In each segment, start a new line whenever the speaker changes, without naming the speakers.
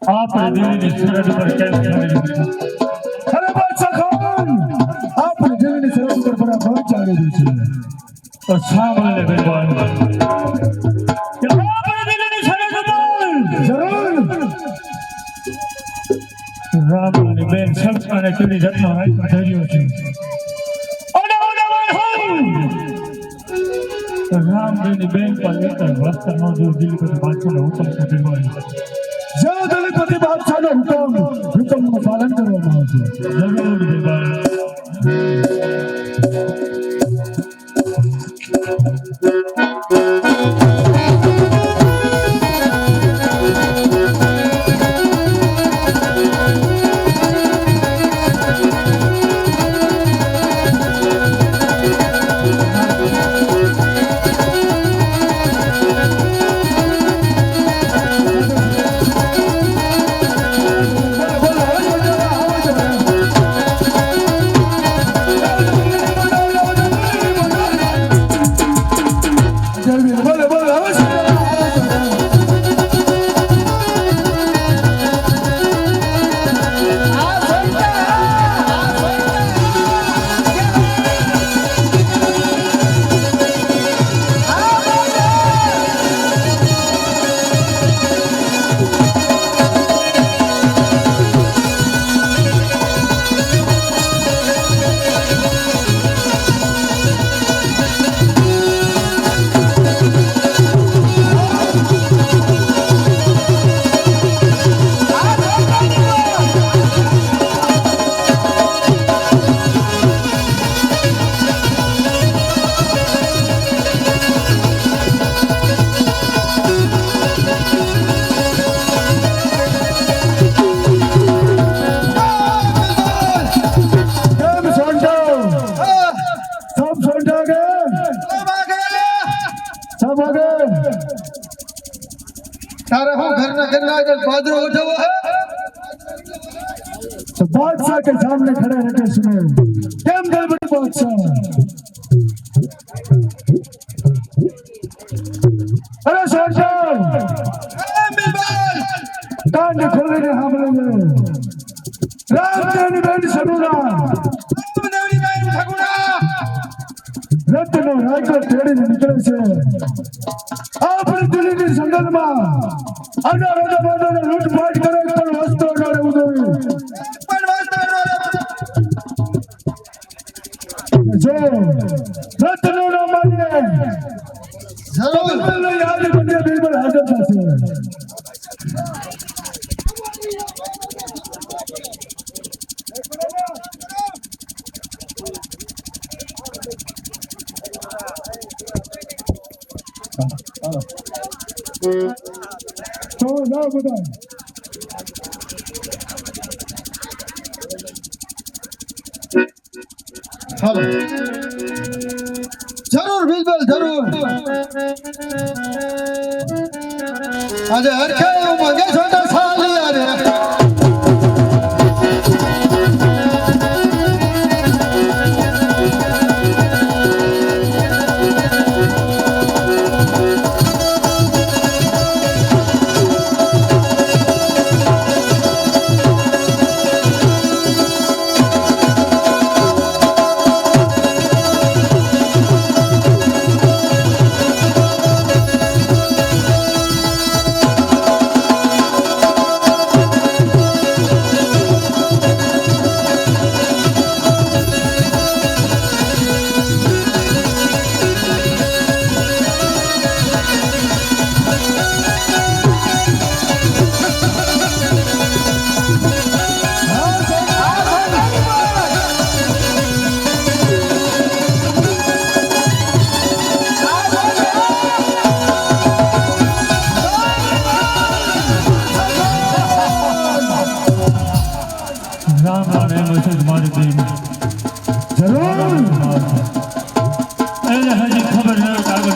આપણે દિલ્હીની સરહદ પર કેમ કરી
અરે બાદશાહ ખાન આપણે દિલ્હીની સરહદ પર બરાબર ચાલી રહ્યું છે
તો સાંભળે ભગવાન કે આપણે દિલ્હીની સરહદ પર
જરૂર
રામની બેન સલમાને કેવી રત્નો રાખ્યો ધર્યો છે રામજીની બેન પર એક વસ્ત્ર નો જો દિલપતિ બાદશાહનો હુકમ છે ભગવાન
જો દિલપતિ બાદશાહનો હુકમનું પાલન કરવામાં આવશે
જરૂર ભગવાન
तारे हो घर ना अगर बादरो उठा हुआ है
तो बादशाह के सामने खड़े रहकर सुनो केम दिलपति बादशाह अरे सरदार
बिलबल
कान खोले ने हमले में रामदेवनी बेन सनुरा
रामदेवनी बेन ठगुना
रत्नो रायको तेड़ी निकले से આપણે દિલ્હીની સંગલમાં આના રાજા બાદને લૂંટફાટ કરે પણ વસ્તુ ન રહેવું જોઈએ જો રત્નો ન માને જરૂર યાદ બંને બિલકુલ હાજર થશે तो ना बता
हेलो जरूर बिलबल जरूर अरे हर के मगे छोटा साली अरे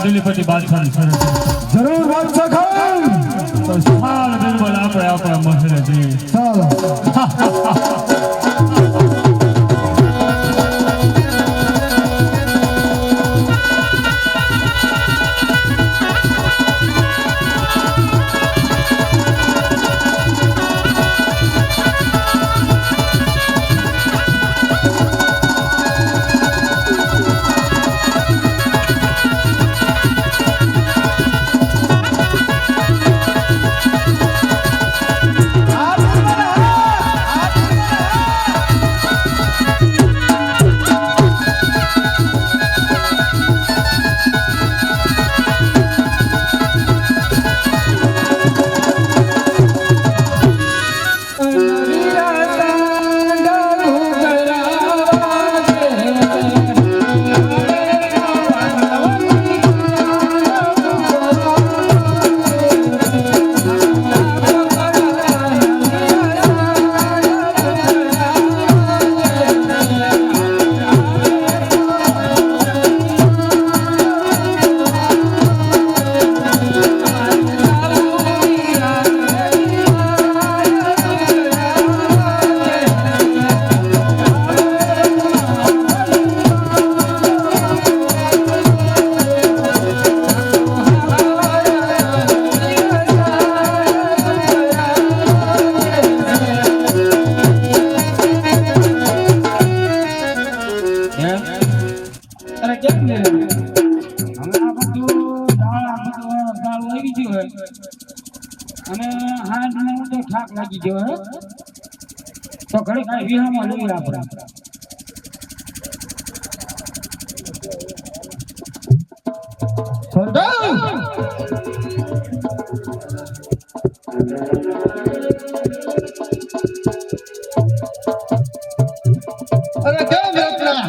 દિલ્હીપતિ બાદશાહની સરહદ
જરૂર બાદશાહ ખાન
તો સાલ બિલબલ આપણે આપણા મહેલે જઈએ
ચાલો
અને હાથ ને તો થાક લાગી ગયો હે તો ઘડી કાંઈ વિહામાં લઈએ આપણે
અરે કેમ રત્ના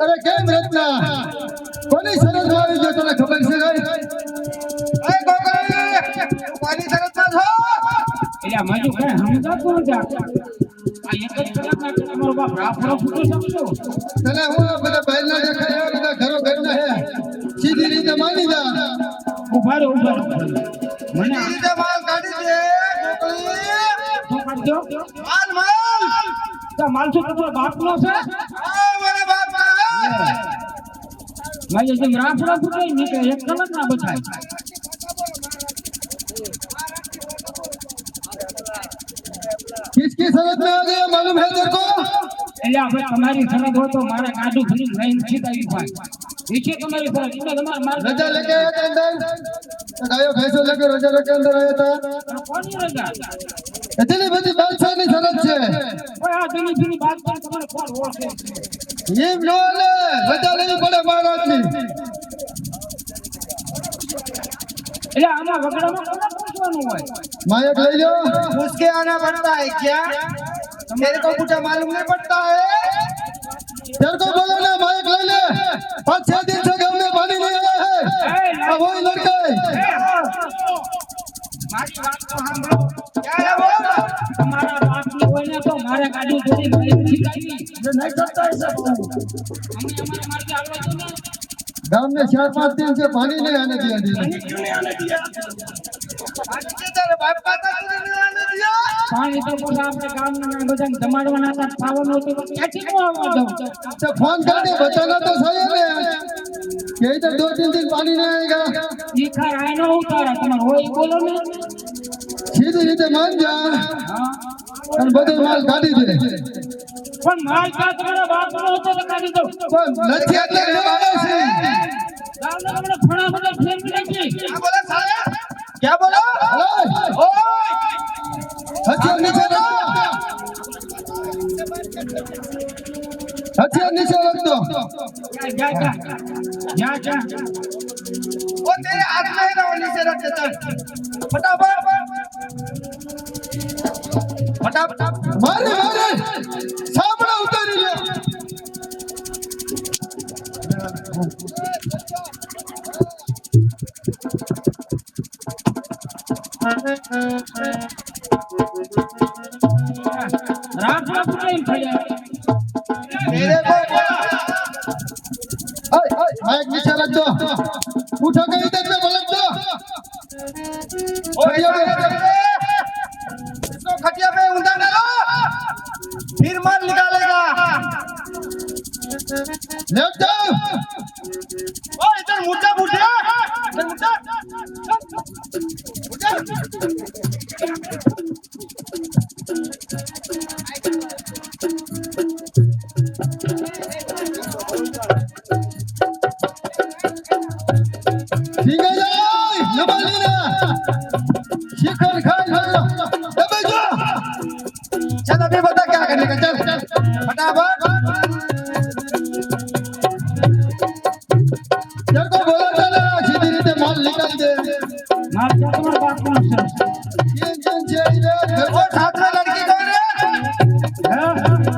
અરે કેમ રત્ના કોની શરત મારી જો તને ખબર છે કઈ એ ગોગળી કોની શરત માં છો
એટલે મજુ કઈ સમજાતું નથી આ એક જ કલાકમાં તમારો બાપ રાફડો ફૂટી શકશો
તને હું આ બધા બહારના દેખાય એવા બધા ઘરો ઘરના હે સીધી રીતે માની જા
ઉભા રહો મને
રીતે માલ કાઢી દે ગોગળી
શું કાઢજો
માલ
તો માલ શું તમારો બાપનો છે
આ મારા બાપા
મારી જેમ રાફડો ફૂટે નીકળે એક કલાક ના બચાય
किसकी शरत में आ गया मालूम है तेरे को
એટલે આપણે તમારી શરત હોય તો મારે કાઢું ફરી લઈને સીધાવી ભાઈ નીચે તમારી શરત એટલે તમારે માર
रजा लेके आया था अंदर गायो भैंसो लेके रजा लेके अंदर आया था
કોની રજા
इतनी बड़ी बादशाह ની शरत છે
ઓય આ જની જની વાત પર તમારે કોણ ઓળખે
એમ નો લે રજા લેવી પડે મહારાજની
એટલે આમાં વગડામાં કોણ પૂછવાનું હોય
मायक ले लो
उसके आना पड़ता है क्या तेरे को कुछ मालूम नहीं पड़ता है
तेरे को बोलो ना मायक ले ले 5-6 दिन से गांव में पानी नहीं आया है अब वही लड़का है
મારી વાત તો સાંભળો
क्या है वो
તમારા બાપની હોય ને તો મારે ગાડી જોડી લઈને સીધાવી જે નહીં કરતા હશે અમે અમારા માર્ગે આવવા દો ને
गांव में 4-5 दिन से पानी नहीं आने दिया
अच्छे तेरे बाप का तो तूने नहीं आने दिया
પાણી તો પોતા આપણે ગામના બધાને જમાડવાના હતા ખાવાનું હતું તો ક્યાંથી નો આવવા દઉં
तो फोन करके बताना तो सही है कि इधर 2-3 दिन पानी नहीं आएगा
ઈ ખાર આનો ઉતારા તમારે હોય ઈ બોલો ને
सीधी रीते मान जा
હા
और બધો માલ કાઢી દે
પણ માલ કા તમારા બાપનો હતો તો કાઢી દઉં
પણ નથી એટલે લેવાનો છે
ગામના આપણે ફણા બધા ફેરવી નાખી
क्या बोला साले क्या बोला ओए
હથિયાર નીચે રાખો હથિયાર નીચે રાખો
જા જા જા જા
वो तेरे हाथ में है ना वो नीचे रख दे चल फटाफट फटाफट
મારે મારે સાબડા ઉતારી લે
રાત ફૂટે ફળ્યા
तेरे को बोला
हाय माइक नीचे रख दो उठो के इधर पे पलट दो
ओए इसको खटिया पे ऊंधा डालो फिर माल निकालेगा
लेट जाओ
ओ इधर मुद्दा बुढ़िया इधर मुद्दा
ठीक है जाओ नबाली ना शिखर खाए लो दबे जा
चल अभी बता क्या करने का चल फटाफट
तेरे को बोला था ना सीधी रीते माल निकाल दे
માર તો તમારા બાપનો છે
टेंशन से इधर
और साथ में लड़की कौन है
હે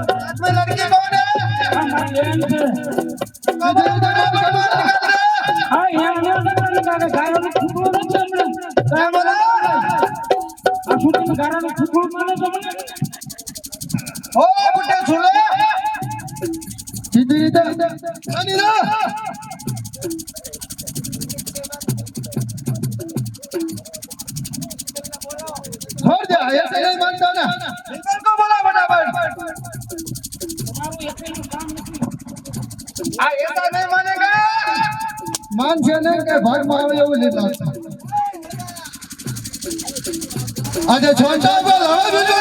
साथ में लड़की कौन है
આ મારી બેન છે
इधर उधर माल निकाल दे
હા યા નો કાકા ગારાનો ટુકડો નથી આપણે
क्या बोला
આ છૂટી ગારાનો ટુકડો માને તો મને
ओ बुढ़े सुन ले
सीधी रीते पानी ना छोड़ दे ऐसे नहीं मानता ना
इधर को बोला फटाफट
તમારું એકલું કામ નથી
आ ऐसा नहीं मानेगा
मान છે ને કે ભાગમાં આવે એવું લીધા આજે છોટા પર હવે બીજો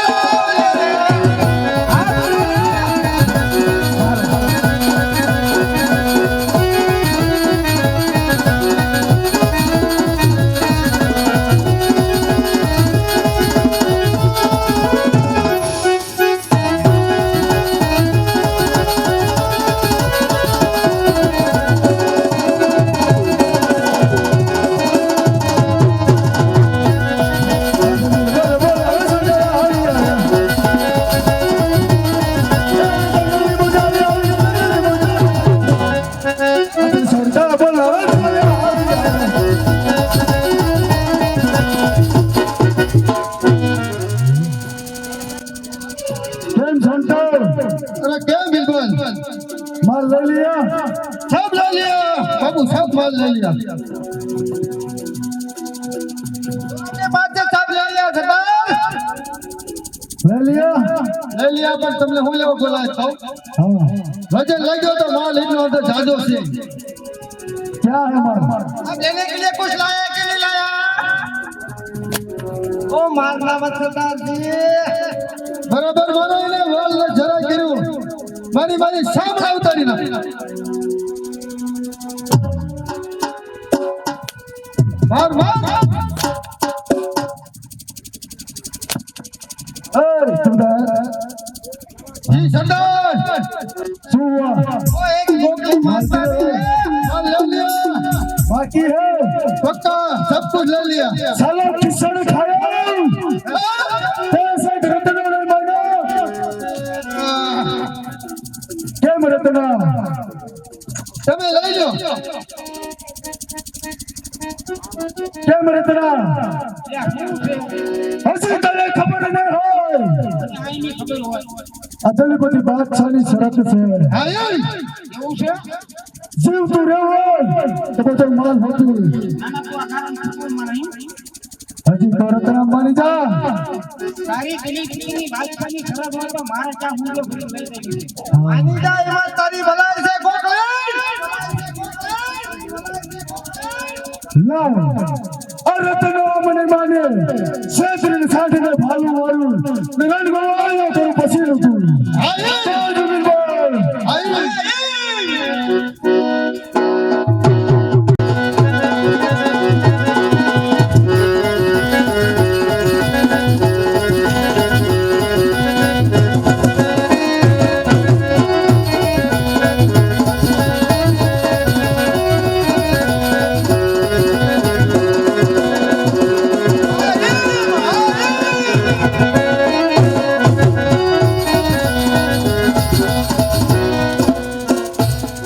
अरे सरदार बोलावे तुम्हारे केम संतर
अरे क्या बिल्कुल
माल ले लिया
सब ले लिया बाबू सब माल ले लिया
अपने बात से सब ले लिया सरदार
ले लिया
पर तुमने હું લેવો બોલાય તો
हाँ
વજન લાગ્યો તો માલ એટલો તો જાજો છે
क्या है माल
अब लेने के लिए कुछ लाया कि नहीं लाया ओ मारना मत सरदार जी
બરાબર મારો એને વાલ ને જરા કર્યું મારી સાંભળા ઉતારી ના માર
ए सरदार
જી સરદાર
सुवा
वो एक गोखली मारता है
माल ले लिया
बाकी है
पक्का सब कुछ ले लिया
साला किसने खाया पैसे रत्न ने मांगा केम रत्न
તમે લઈ લો
केम रत्न
યા કેવું છે
हसी तले खबर नहीं हो
આઈ ની ખબર હોય
अदलपति बादशाह शरत से
આયલ
એવું છે
जीव तू रहो तो बदल माल होती
નાના તો આ કારણ કોઈ માં નહીં
हजी तो रत्न मानी जा
તારી પેલી દીકરીની વાત ખાલી ખરાબ હોય તો મારે ચા હું જો ભૂલી ગઈ છે
मानी जा एમાં તારી ભલાઈ છે ગોખલી
लाओ और रत्न मने माने क्षेत्र ने साथ में भालू वालू निगन गवायो करू पसीनो तू
આયલ
तो जुबिल
આયલ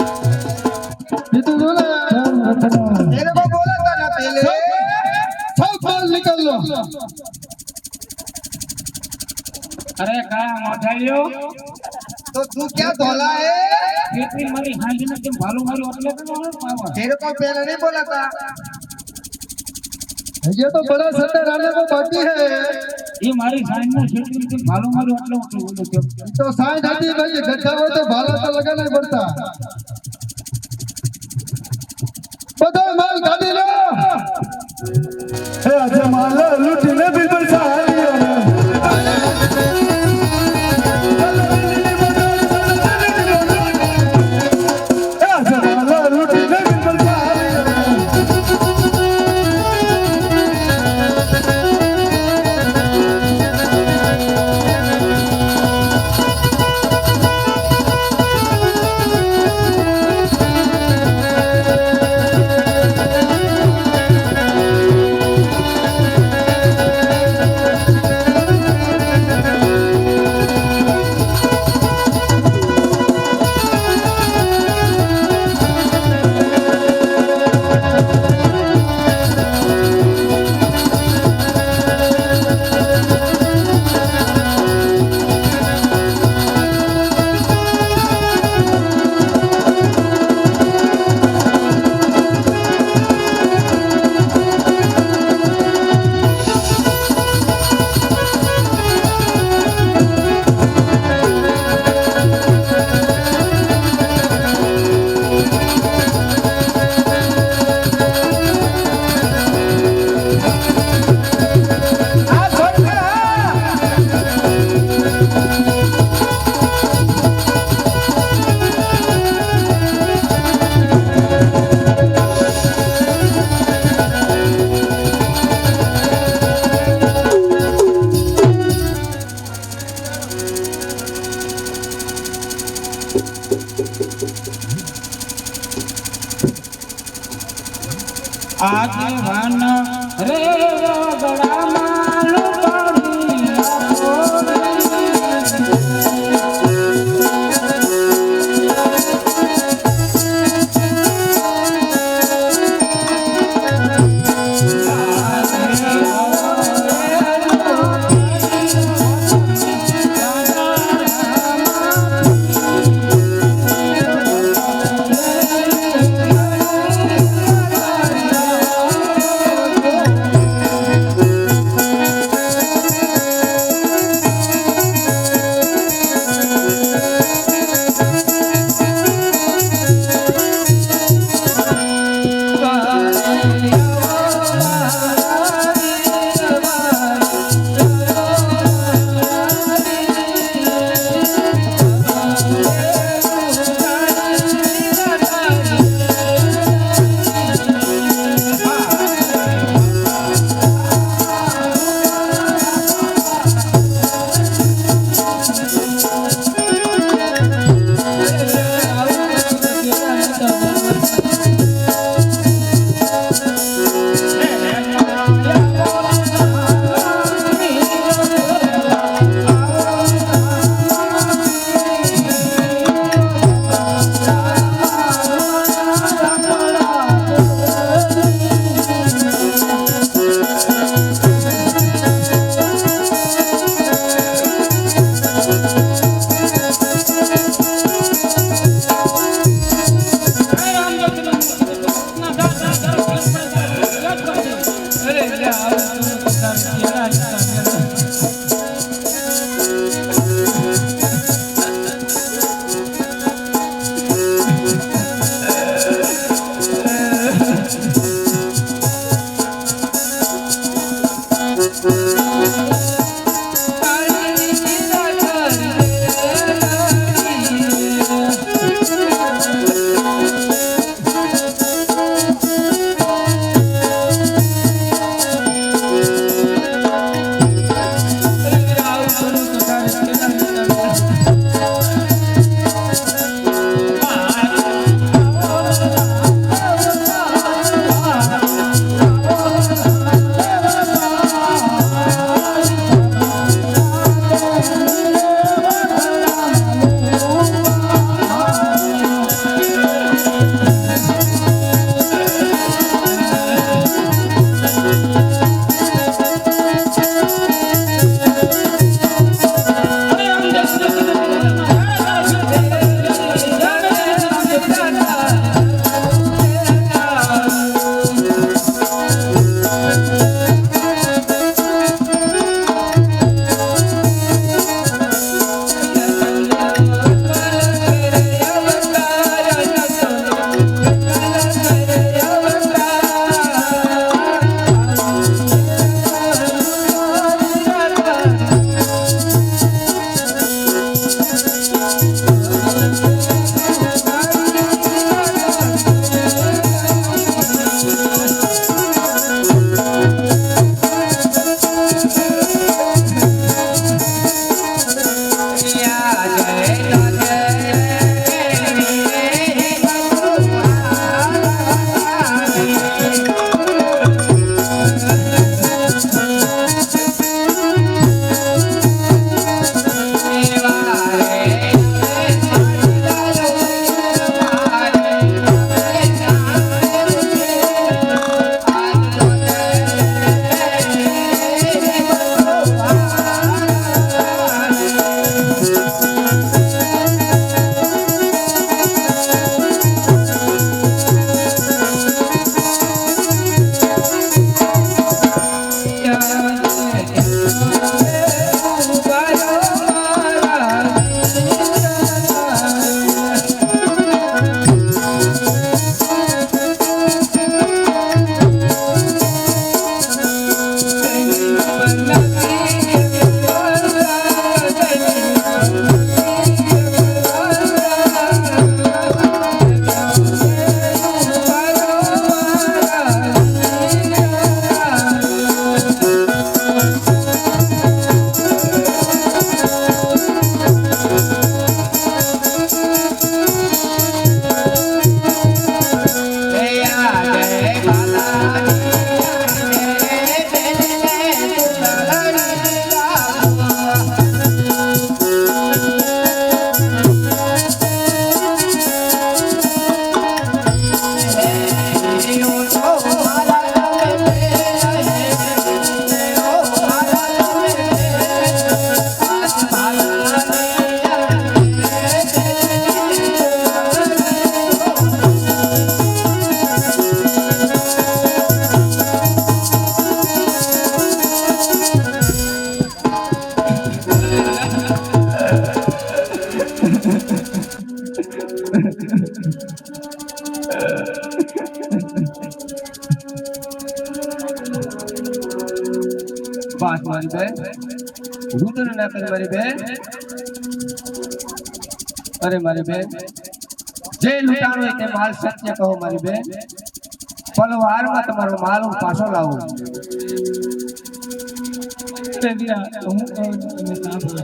ये तो बोला
तेरे को बोला था ना पहले
सब माल निकल लो
અરે કા મોઢાઈઓ
तो तू क्या धोला है
કેટલી મારી હાંજને કેમ ભાલું મારું એટલે તો ન પાવા
तेरे को पहले नहीं बोला था
ये तो बड़ा सरदार आने को बाकी है
એ મારી સાઈનને કેટલી કેમ ભાલું મારું એટલે બોલો છો
तो साइड हटी भाई गड्ढा हो तो भाला तो लगाना ही पड़ता बता माल गाड़ी लो
ए अच्छा माल लूटी ने बिल्कुल सहारी
આગેવાન રે રગડામાં લુપાડી આપો રે.
પાસ મારી બેન રુદ્ર ના કરી મારી બેન અરે મારી બેન જે લૂંટાણો હોય તે માલ સત્ય કહો મારી બેન પલવારમાં તમારો માલ હું પાછો લાવું
વીરા હું કહું છું તમે સાંભળો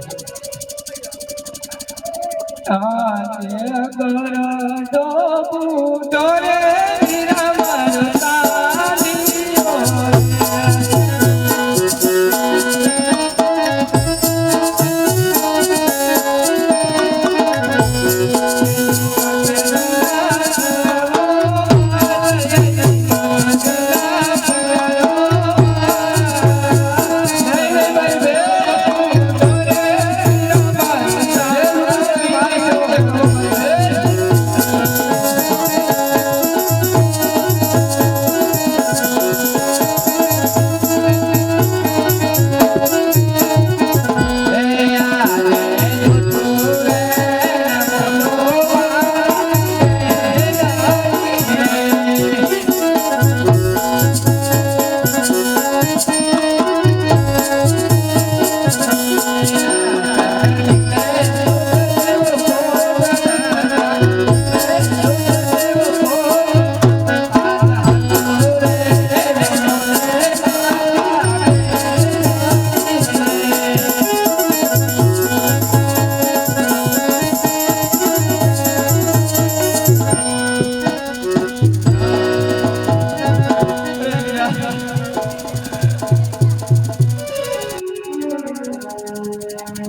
આજે ગરડો બૂટો રે વીરા મારો તાલીઓ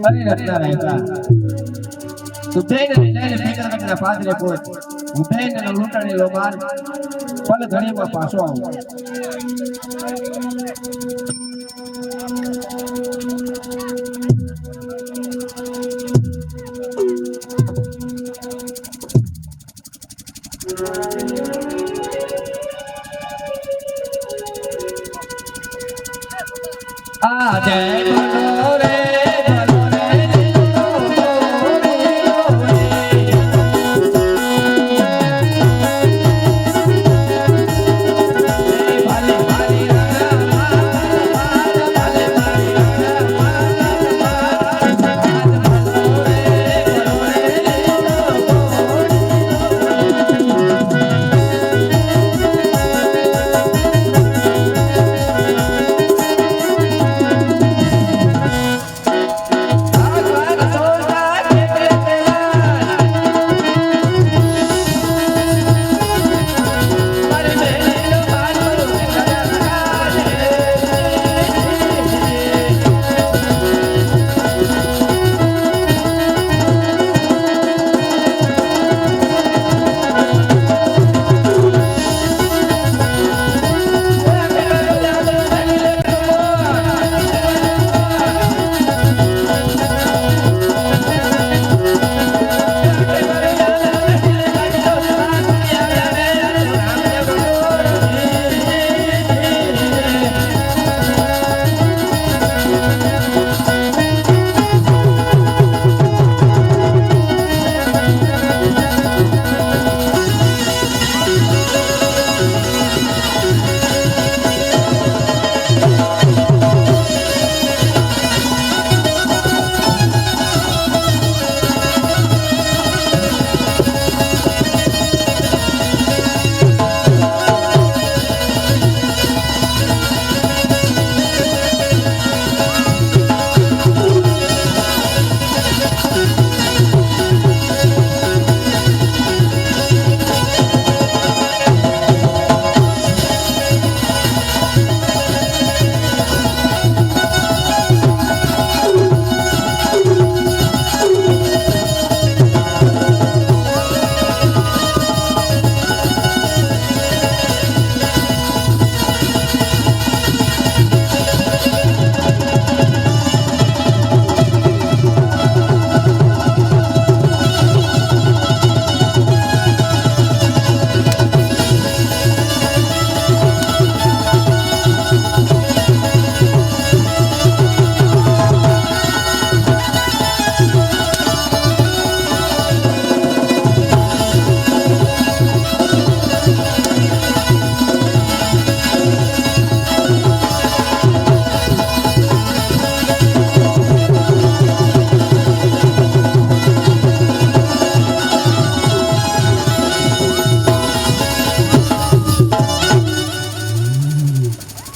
અરે રત્ના રહેતા ઉઠાઈને લઈને ફેંકા કટના પાદરે પહોંચ ઉઠાઈને લૂંટાણી લો માર પલ ઘડીમાં પાછો આવો આ જય બોલો